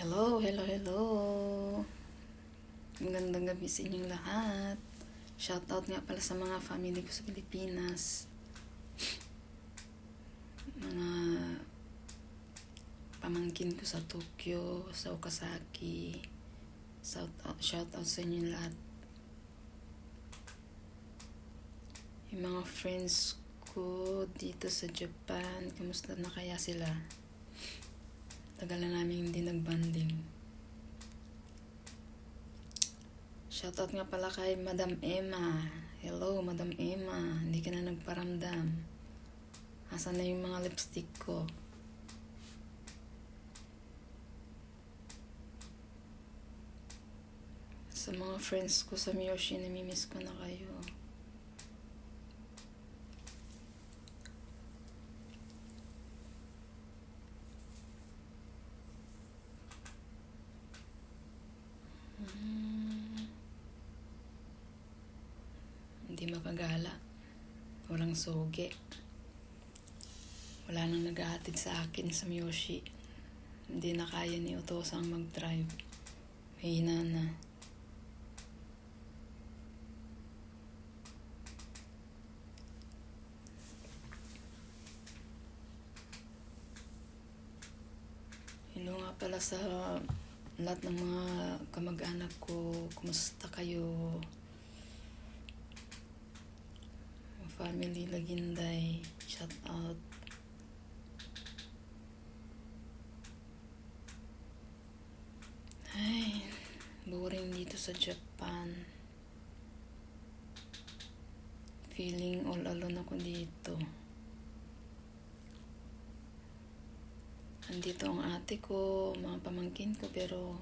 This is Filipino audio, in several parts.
Hello, hello, hello. Magandang gabi sa inyong lahat. Shoutout nga pala sa mga family ko sa Pilipinas. Mga pamangkin ko sa Tokyo, sa Okazaki. Shoutout sa inyong lahat. Yung mga friends ko dito sa Japan, kamusta na kaya sila? Tagal na namin hindi nagbanding. Shoutout nga pala kay Madam Emma. Hello, Madam Emma. Hindi ka na nagparamdam. Asan na yung mga lipstick ko? Sa mga friends ko sa Miyoshi, namimiss ko na kayo. Hindi makagala. Walang soge. Wala nang naghahatid sa akin sa Miyoshi. Hindi na kaya ni Otosang mag-drive. Mahina na. Hello nga pala sa lahat ng mga kamag-anak ko. Kumusta kayo? Family Laginday, shout out. Ay, boring dito sa Japan. Feeling all alone ako dito. Andito ang ate ko, mga pamangkin ko, pero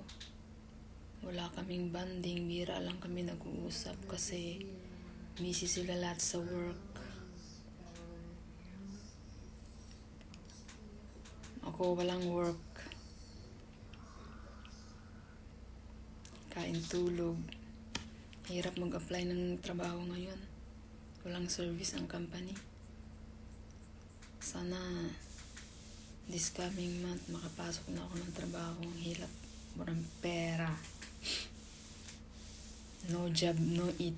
wala kaming banding. Bira lang kami nag-uusap kasi busy sila lahat sa work. Ako walang work. Kain, tulog. Hirap mag-apply ng trabaho ngayon. Walang service ang company. Sana this coming month makapasok na ako ng trabaho. Ang hirap. Walang pera. No job, no eat.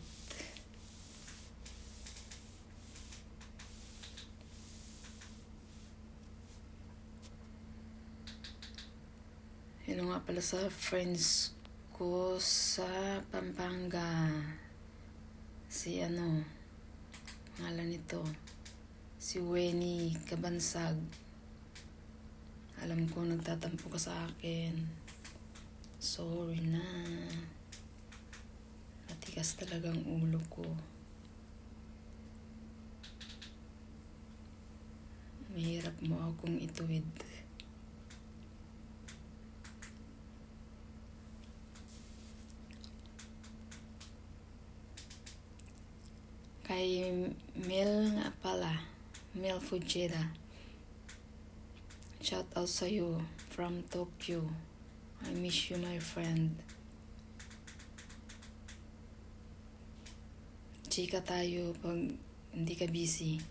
Hello nga pala sa friends ko sa Pampanga. Si pangalan nito, si Weni Kabansag. Alam ko nagtatampo ka sa akin. Sorry na. Matigas talagang ulo ko. Mahirap mo akong ituwid. Kay Mel nga pala, Mel Fujita. Shout out sa'yo from Tokyo. I miss you, my friend. Chika tayo pag hindi ka busy.